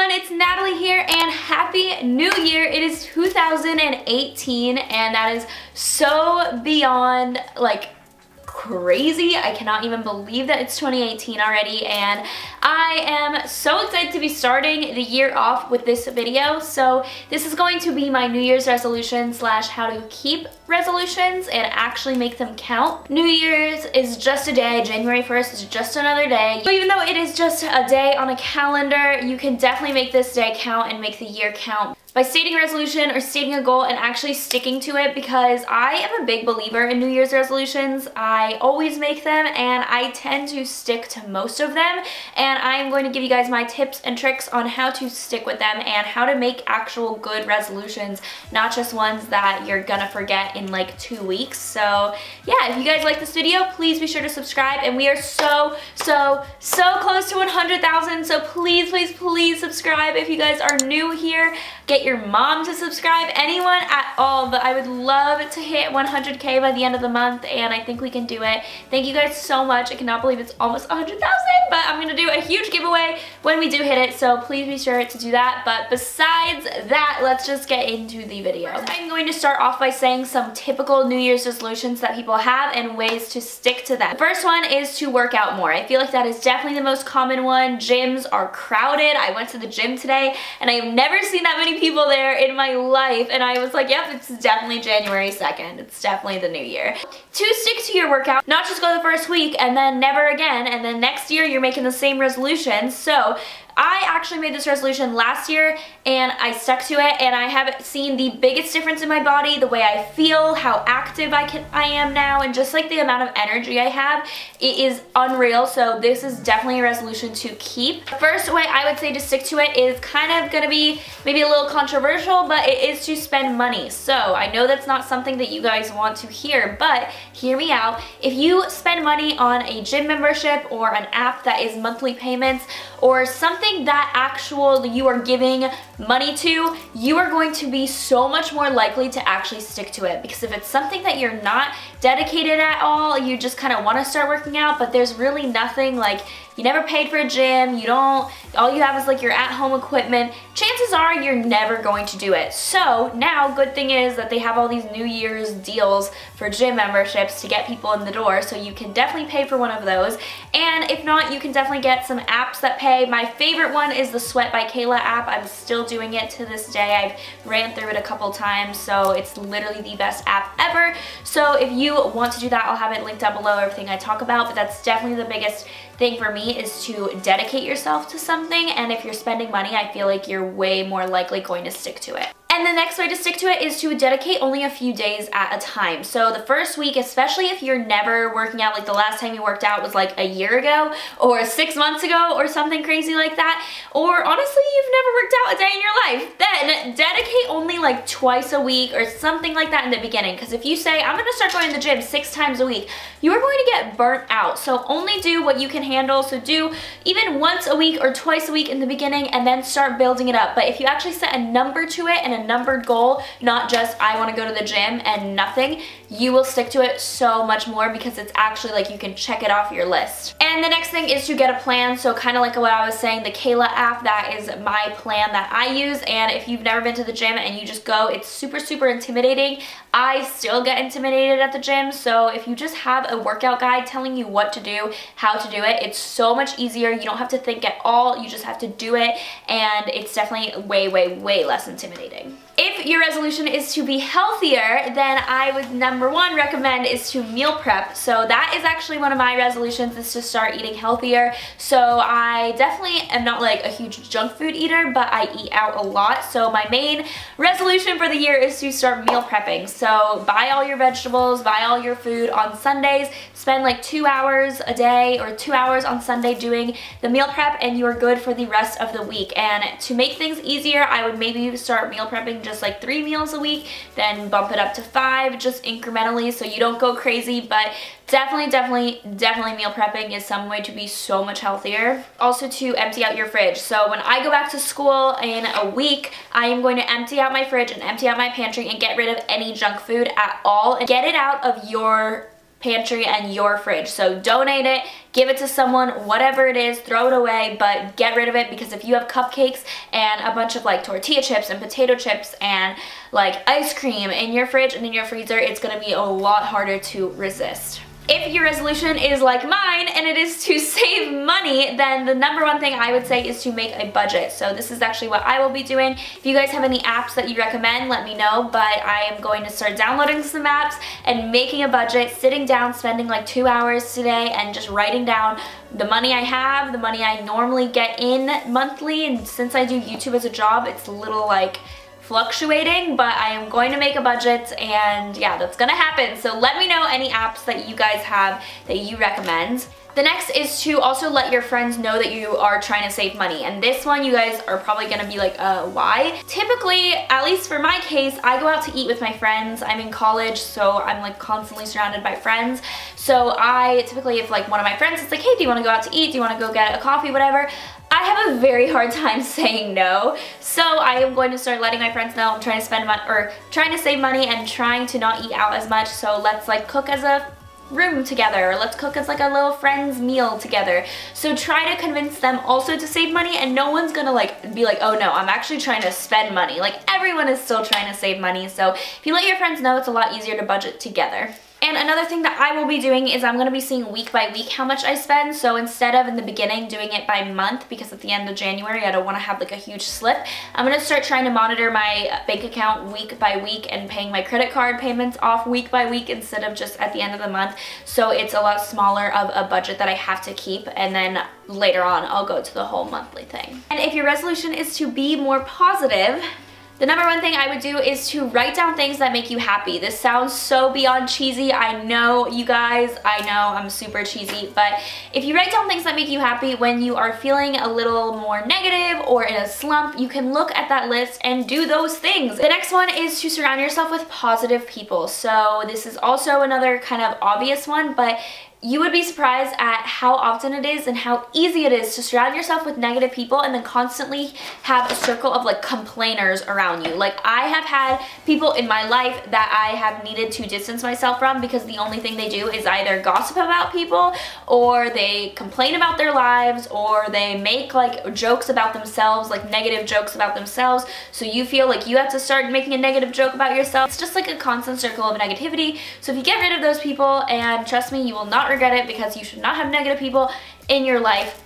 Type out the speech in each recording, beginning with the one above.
everyone, it's Natalie here and Happy New Year. It is 2018 and that is so beyond like crazy. I cannot even believe that it's 2018 already, and I am so excited to be starting the year off with this video. So this is going to be my New Year's resolution slash how to keep resolutions and actually make them count. New Year's is just a day, January 1st is just another day. So even though it is just a day on a calendar, you can definitely make this day count and make the year count by stating a resolution or stating a goal and actually sticking to it, because I am a big believer in New Year's resolutions. I always make them and I tend to stick to most of them, and I'm going to give you guys my tips and tricks on how to stick with them and how to make actual good resolutions, not just ones that you're gonna forget in like 2 weeks. So yeah, if you guys like this video, please be sure to subscribe, and we are so close to 100,000, so please subscribe if you guys are new here. Get your mom to subscribe, anyone at all, but I would love to hit 100K by the end of the month, and I think we can do it. Thank you guys so much. I cannot believe it's almost 100,000, but I'm gonna do a huge giveaway when we do hit it, so please be sure to do that. But besides that, let's just get into the video. I'm going to start off by saying some typical New Year's resolutions that people have and ways to stick to them. The first one is to work out more. I feel like that is definitely the most common one. Gyms are crowded. I went to the gym today and I have never seen that many people there in my life, and I was like, yep, it's definitely January 2nd. It's definitely the new year. To stick to your workout, not just go the first week and then never again, and then next year you're making the same resolutions. So I actually made this resolution last year and I stuck to it, and I have seen the biggest difference in my body, the way I feel, how active I am now, and just like the amount of energy I have. It is unreal, so this is definitely a resolution to keep. The first way I would say to stick to it is kind of gonna be maybe a little controversial, but it is to spend money. So I know that's not something that you guys want to hear, but hear me out. If you spend money on a gym membership or an app that is monthly payments or something that actually you are giving money to, you are going to be so much more likely to actually stick to it. Because if it's something that you're not dedicated at all, you just kind of want to start working out, but there's really nothing, like you never paid for a gym, all you have is like your at-home equipment, chances are you're never going to do it. So now, good thing is that they have all these New Year's deals for gym memberships to get people in the door, so you can definitely pay for one of those. And if not, you can definitely get some apps that pay. My favorite one is the Sweat by Kayla app. I'm still doing it to this day. I've ran through it a couple times, so it's literally the best app ever. So if you want to do that, I'll have it linked down below, everything I talk about, but that's definitely the biggest thing for me, is to dedicate yourself to something, and if you're spending money, I feel like you're way more likely going to stick to it. And the next way to stick to it is to dedicate only a few days at a time. So the first week, especially if you're never working out, like the last time you worked out was like a year ago or 6 months ago or something crazy like that, or honestly you've never worked out a day in your life, then dedicate only like twice a week or something like that in the beginning. Because if you say, I'm gonna start going to the gym 6 times a week, you are going to get burnt out. So only do what you can handle. So do even once a week or twice a week in the beginning, and then start building it up. But if you actually set a number to it and a numbered goal, not just I want to go to the gym and nothing, you will stick to it so much more, because it's actually like you can check it off your list. And the next thing is to get a plan. So kind of like what I was saying, the Kayla app, that is my plan that I use. And if you've never been to the gym and you just go, it's super intimidating. I still get intimidated at the gym, so if you just have a workout guide telling you what to do, how to do it, it's so much easier. You don't have to think at all, you just have to do it, and it's definitely way less intimidating. If your resolution is to be healthier, then I would number one recommend is to meal prep. So that is actually one of my resolutions, is to start eating healthier. So I definitely am not like a huge junk food eater, but I eat out a lot. So my main resolution for the year is to start meal prepping. So buy all your vegetables, buy all your food on Sundays, spend like 2 hours a day or 2 hours on Sunday doing the meal prep, and you are good for the rest of the week. And to make things easier, I would maybe start meal prepping just like 3 meals a week, then bump it up to 5 just incrementally so you don't go crazy. But definitely meal prepping is some way to be so much healthier. Also to empty out your fridge. So when I go back to school in a week, I am going to empty out my fridge and empty out my pantry and get rid of any junk food at all, and get it out of your pantry and your fridge. So donate it, give it to someone, whatever it is, throw it away, but get rid of it, because if you have cupcakes and a bunch of like tortilla chips and potato chips and like ice cream in your fridge and in your freezer, it's gonna be a lot harder to resist. If your resolution is like mine and it is to save money, then the number one thing I would say is to make a budget. So this is actually what I will be doing. If you guys have any apps that you recommend, let me know, but I am going to start downloading some apps and making a budget, sitting down, spending like 2 hours today and just writing down the money I have, the money I normally get in monthly, and since I do YouTube as a job, it's a little like fluctuating, but I am going to make a budget, and yeah, that's gonna happen. So let me know any apps that you guys have that you recommend. The next is to also let your friends know that you are trying to save money, and this one you guys are probably gonna be like, why? Typically, at least for my case, I go out to eat with my friends. I'm in college, so I'm like constantly surrounded by friends. So I typically, if like one of my friends is like, hey, do you wanna go out to eat? Do you wanna go get a coffee, whatever? I have a very hard time saying no, so I am going to start letting my friends know I'm trying to spend money, or trying to save money and trying to not eat out as much. So let's like cook as a room together, or let's cook as like a little friends meal together. So try to convince them also to save money, and no one's gonna like be like, oh no, I'm actually trying to spend money. Like, everyone is still trying to save money, so if you let your friends know, it's a lot easier to budget together. And another thing that I will be doing is I'm going to be seeing week by week how much I spend. So instead of in the beginning doing it by month, because at the end of January I don't want to have like a huge slip, I'm going to start trying to monitor my bank account week by week and paying my credit card payments off week by week instead of just at the end of the month. So it's a lot smaller of a budget that I have to keep, and then later on I'll go to the whole monthly thing. And if your resolution is to be more positive, the number one thing I would do is to write down things that make you happy. This sounds so beyond cheesy, I know, you guys, I know I'm super cheesy, but if you write down things that make you happy when you are feeling a little more negative or in a slump, you can look at that list and do those things. The next one is to surround yourself with positive people. So this is also another kind of obvious one, but you would be surprised at how often it is and how easy it is to surround yourself with negative people and then constantly have a circle of like complainers around you. Like, I have had people in my life that I have needed to distance myself from because the only thing they do is either gossip about people, or they complain about their lives, or they make like jokes about themselves, like negative jokes about themselves, so you feel like you have to start making a negative joke about yourself. It's just like a constant circle of negativity. So if you get rid of those people, and trust me, you will not regret it, because you should not have negative people in your life,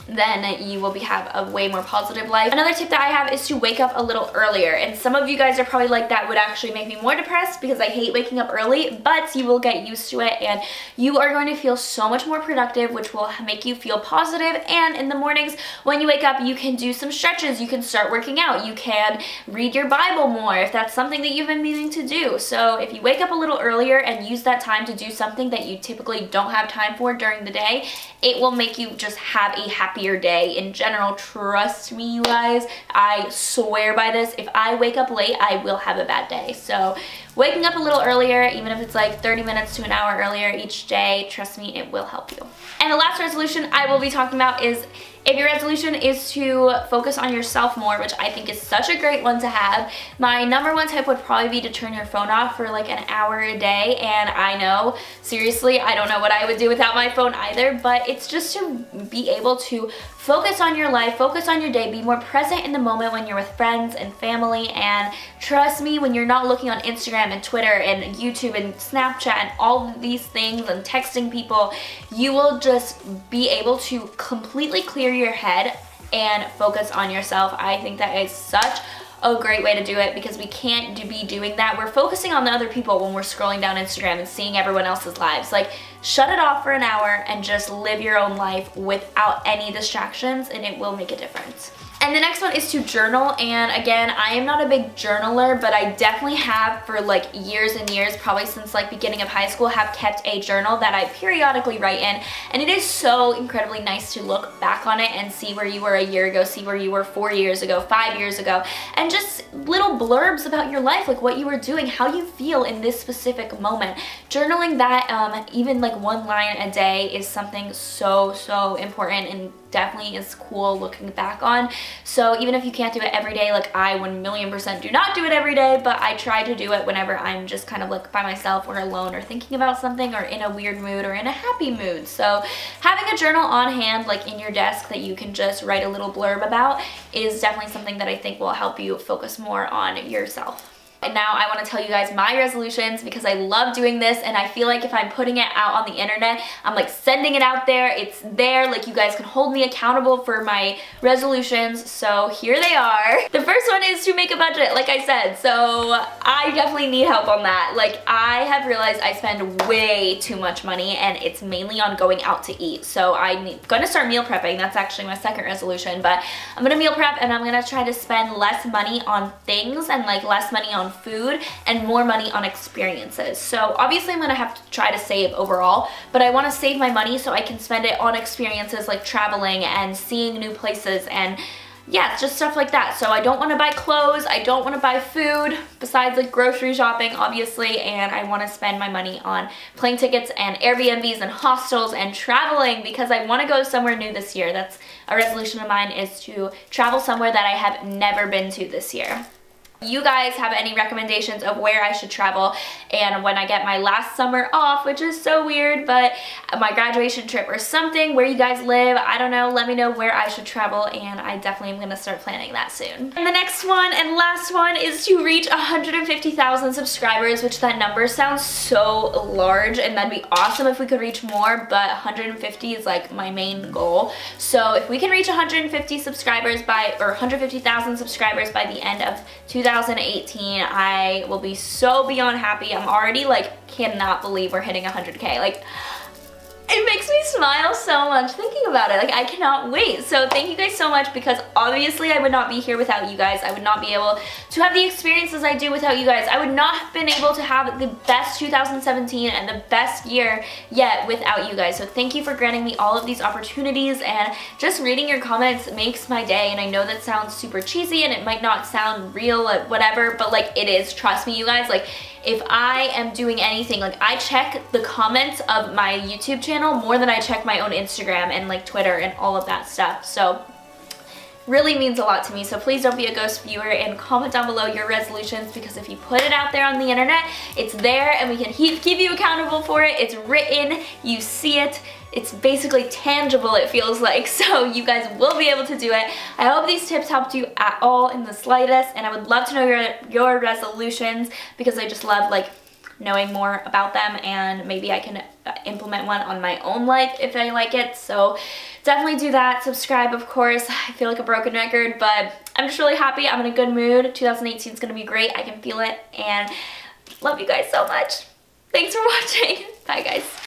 then you will have a way more positive life. Another tip that I have is to wake up a little earlier, and some of you guys are probably like, that would actually make me more depressed because I hate waking up early, but you will get used to it and you are going to feel so much more productive, which will make you feel positive. And in the mornings when you wake up, you can do some stretches, you can start working out, you can read your Bible more if that's something that you've been meaning to do. So if you wake up a little earlier and use that time to do something that you typically don't have time for during the day, it will make you just have a happier day in general. Trust me, you guys, I swear by this. If I wake up late, I will have a bad day. So waking up a little earlier, even if it's like 30 minutes to an hour earlier each day, trust me, it will help you. And the last resolution I will be talking about is, if your resolution is to focus on yourself more, which I think is such a great one to have, my number one tip would probably be to turn your phone off for like an hour a day. And I know, seriously, I don't know what I would do without my phone either, but it's just to be able to focus on your life, focus on your day, be more present in the moment when you're with friends and family. And trust me, when you're not looking on Instagram and Twitter and YouTube and Snapchat and all of these things and texting people, you will just be able to completely clear your head and focus on yourself. I think that is such a great way to do it, because we can't be doing that. We're focusing on the other people when we're scrolling down Instagram and seeing everyone else's lives. Like, shut it off for an hour and just live your own life without any distractions, and it will make a difference. And the next one is to journal. And again, I am not a big journaler, but I definitely have for like years and years, probably since like beginning of high school, have kept a journal that I periodically write in. And it is so incredibly nice to look back on it and see where you were a year ago, see where you were 4 years ago, 5 years ago, and just little blurbs about your life, like what you were doing, how you feel in this specific moment. Journaling that, even like like one line a day is something so important and definitely is cool looking back on. So even if you can't do it every day, like I 1,000,000% do not do it every day, but I try to do it whenever I'm just kind of like by myself or alone or thinking about something or in a weird mood or in a happy mood. So having a journal on hand, like in your desk, that you can just write a little blurb about is definitely something that I think will help you focus more on yourself. And now I want to tell you guys my resolutions, because I love doing this and I feel like if I'm putting it out on the internet, I'm like sending it out there, it's there, like you guys can hold me accountable for my resolutions. So here they are. The first one is to make a budget, like I said. So I definitely need help on that. Like I have realized I spend way too much money and it's mainly on going out to eat. So I'm gonna start meal prepping. That's actually my second resolution, but I'm gonna meal prep and I'm gonna try to spend less money on things and like less money on food and more money on experiences. So obviously I'm gonna have to try to save overall, but I want to save my money so I can spend it on experiences like traveling and seeing new places and yeah, just stuff like that. So I don't want to buy clothes, I don't want to buy food besides like grocery shopping obviously, and I want to spend my money on plane tickets and Airbnbs and hostels and traveling because I want to go somewhere new this year. That's a resolution of mine, is to travel somewhere that I have never been to this year. You guys have any recommendations of where I should travel and when I get my last summer off, which is so weird, but my graduation trip or something, where you guys live, I don't know, let me know where I should travel and I definitely am going to start planning that soon. And the next one and last one is to reach 150,000 subscribers, which that number sounds so large and that'd be awesome if we could reach more, but 150 is like my main goal. So if we can reach 150 subscribers by, or 150,000 subscribers by the end of 2018, I will be so beyond happy. I'm already like, cannot believe we're hitting 100K. Like, it makes me smile so much thinking about it. Like, I cannot wait. So thank you guys so much, because obviously I would not be here without you guys. I would not be able to have the experiences I do without you guys. I would not have been able to have the best 2017 and the best year yet without you guys. So thank you for granting me all of these opportunities, and just reading your comments makes my day. And I know that sounds super cheesy and it might not sound real or whatever, but like it is. Trust me, you guys. Like, if I am doing anything, like I check the comments of my YouTube channel more than I check my own Instagram and like Twitter and all of that stuff. So really means a lot to me. So please don't be a ghost viewer and comment down below your resolutions, because if you put it out there on the internet, it's there and we can keep you accountable for it. It's written, you see it. It's basically tangible, it feels like, so you guys will be able to do it. I hope these tips helped you at all in the slightest, and I would love to know your resolutions, because I just love like knowing more about them, and maybe I can implement one on my own life if I like it. So definitely do that. Subscribe, of course. I feel like a broken record, but I'm just really happy. I'm in a good mood. 2018 is going to be great. I can feel it, and love you guys so much. Thanks for watching. Bye, guys.